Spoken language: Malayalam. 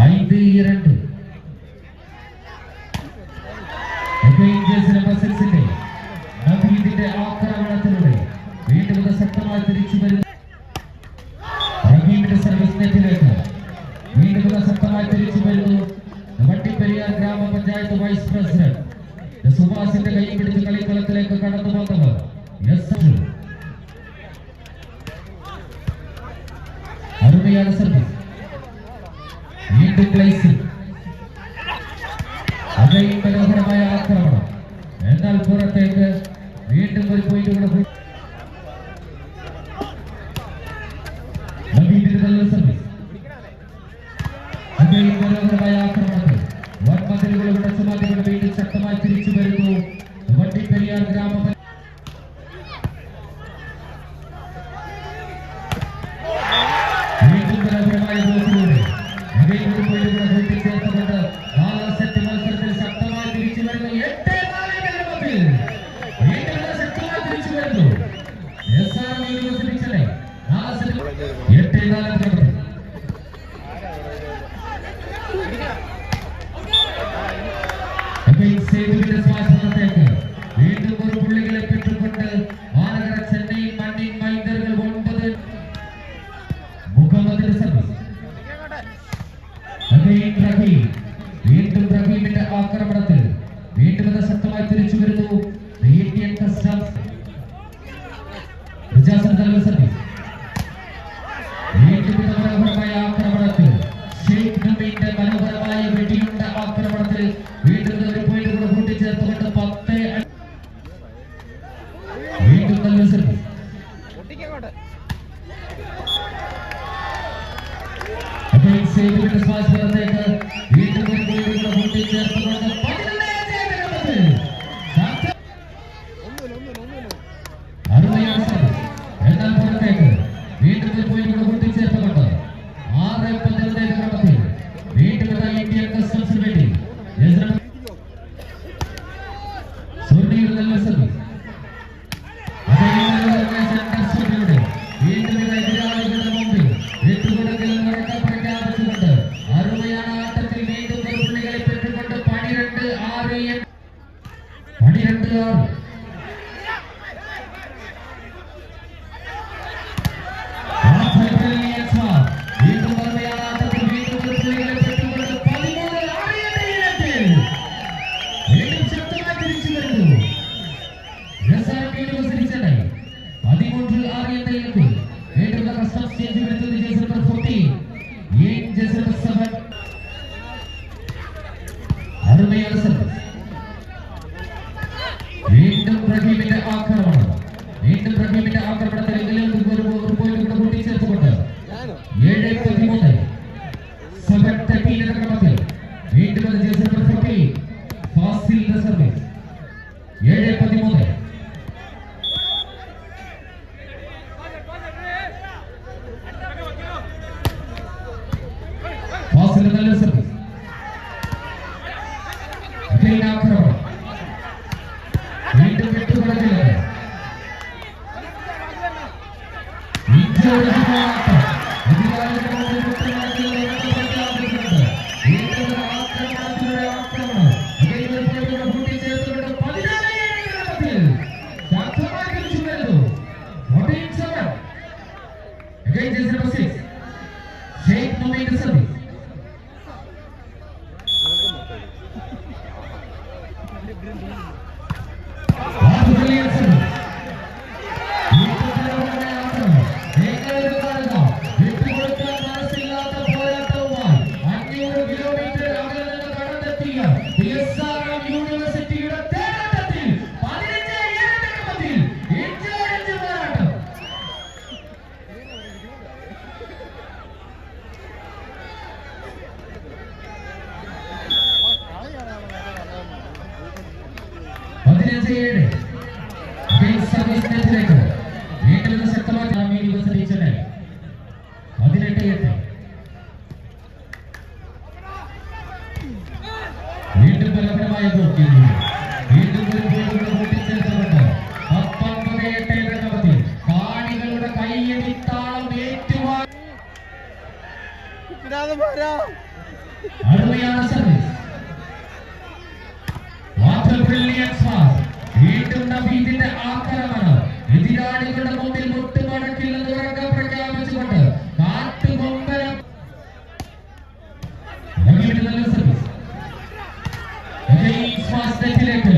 5-2 നബീദിന്റെ ആക്രമണത്തിലൂടെ വീണ്ടും ശക്തമായി തിരിച്ചു വരുന്ന റഹീമിന്റെ സർവീസ് നെറ്റിലേക്ക് വീണ്ടും ശക്തമായി തിരിച്ചു വരുന്നു. വട്ടിപ്പെരിയാർ ഗ്രാമപഞ്ചായത്ത് വൈസ് പ്രസിഡന്റ് സുഭാഷിന്റെ കൈ പിടിച്ച് കളിക്കളത്തിലേക്ക് കടന്നു വന്നവർ അരുമയാണ് സർവീസ്. വീണ്ടും പ്ലേസിൽ അതേ മനോഹരമായ ആക്രമണം. എന്നാൽ പുറത്തേക്ക് വീണ്ടും ഒരു പോയിന്റ് കൂടെ. നല്ല സർവീസ്. അതേ മനോഹരമായ ആക്രമണത്തിൽ വൻമതിലുകൾ ഉടച്ചു മാറ്റിക്കൊണ്ട് വീണ്ടും ശക്തമായി തിരിച്ചു വരുന്നു വട്ടിപ്പെരിയാർ ഗ്രാമപഞ്ചായത്ത്. വീണ്ടും മനോഹരമായ ബോസിലൂടെ അതേ ഒരു പോയിന്റ് കൂടെ കൂട്ടിച്ചേർത്തുകൊണ്ട് 4 സെറ്റ് മത്സരത്തിൽ ശക്തമായി തിരിച്ചു വരുന്നു. 8-4 വീണ്ടും ശക്തമായി തിരിച്ചു വരുന്നു SRM യൂണിവേഴ്സിറ്റി ചെന്നൈ. 8-4 സ്വാശ്രമത്തേക്ക് വീണ്ടും ഒരു പുള്ളികളെ പെട്ടുകൊണ്ട് മാനകര ചെന്നൈ മണ്ണിൻ മൈന്ദറുകൾ 9 മുഹമ്മദിന്റെ സർവീസ്. വീണ്ടും റഹീമിന്റെ ആക്രമണത്തിൽ വീണ്ടും ശക്തമായി തിരിച്ചു വരുന്നു ഇന്ത്യൻ കസ്റ്റംസ്. സർവീസ്. വീണ്ടും മനോഹരമായ ആക്രമണത്തിൽ ഷെയ്ഖ് നബീന്റെ മനോഹരമായ വെടിയുണ്ട ആക്രമണത്തിൽ വീണ്ടും ഒരു പോയിന്റ് കൂടെ കൂട്ടിച്ചേർത്തുകൊണ്ട് 10. വീണ്ടും നല്ല സർവീസ്. സ്വാശ്രമത്തേക്ക് വീണ്ടും ഒരു പോയിന്റ് കൂടെ കൂട്ടിച്ചേർത്തുകൊണ്ട് 11. അരുമയാണ് സർവീസ്. എന്നാൽ പുറത്തേക്ക് വീണ്ടും ഒരു പോയിന്റ് കൂടെ കൂട്ടിച്ചേർത്തുകൊണ്ട് 6-11 ക്രമത്തിൽ വീണ്ടും ഇന്ത്യൻ കസ്റ്റംസിന് വേണ്ടി സുർണിയുടെ നല്ല സർവീസ്. വീണ്ടും എതിരാളികളുടെ മുമ്പിൽ എട്ടുകൊടുക്കൽ നടക്കാൻ പ്രഖ്യാപിച്ചുകൊണ്ട് അരുമയാണ് ആട്ടത്തിൽ വീണ്ടും ഒരു പുള്ളികളെ പെട്ടുകൊണ്ട് 12-6. വീണ്ടും അരുമയാണ് ആട്ടത്തിൽ വീണ്ടും ഒരു പുള്ളികളെ പെട്ടുകൊണ്ട് 13-6 വീണ്ടും ശക്തമായി തിരിച്ചു വരുന്നു SRM യൂണിവേഴ്സിറ്റി ചെന്നൈ. 13-6 വീണ്ടും കസ്റ്റംസ് ചേഞ്ച് വരുന്നത് ജേഴ്സി നമ്പർ 14 ജേഴ്സി നമ്പർ 7. അരുമയാണ് സർവീസ്. വീണ്ടും റഹീമിന്റെ ആക്രമണം. വീണ്ടും റഹീമിന്റെ ആക്രമണത്തിൽ ഒരു പോയിന്റ് കൂടെ കൂട്ടിച്ചേർത്തുകൊണ്ട് 7-13 7-13 ക്രമത്തിൽ വീണ്ടും ജേഴ്സി നമ്പർ 14 ഫാസിലിന്റെ സർവീസ്. 7-13. ഫാസിലിന്റെ നല്ല സർവീസ്. ആക്രമണം. വീണ്ടും വിട്ടുകൊടുക്കില്ല. ഷെയ്ഖ് നബീന്റെ സർവീസ്. യൂണിവേഴ്സിറ്റിയുടെ തേരോട്ടത്തിൽ 15-7 പോരാട്ടം. സർവീസ് നെറ്റിലേക്ക് വീണ്ടും ശക്തമായി യൂണിവേഴ്സിറ്റി ചെന്നൈ. 18-8 വീണ്ടും ബലപ്രദമായ വീണ്ടും കൂട്ടിച്ചേർത്തുകൊണ്ട് 19-8 ക്രമത്തിൽ കാണികളുടെ കൈയടിത്താളം ഏറ്റുവാ അരുമയാണ് service. What a brilliant pass. വീണ്ടും നബീദിന്റെ ആക്രമണം. എതിരാളികളുടെ മുമ്പിൽ മുട്ടുമടക്കില്ലെന്ന് ഉറക്കെ പ്രഖ്യാപിച്ചുകൊണ്ട് കാട്ടുകൊമ്പനം നബീദിന്റെ നല്ല സർവീസ്. ഫാസ്റ്റ് നെറ്റിലേക്ക്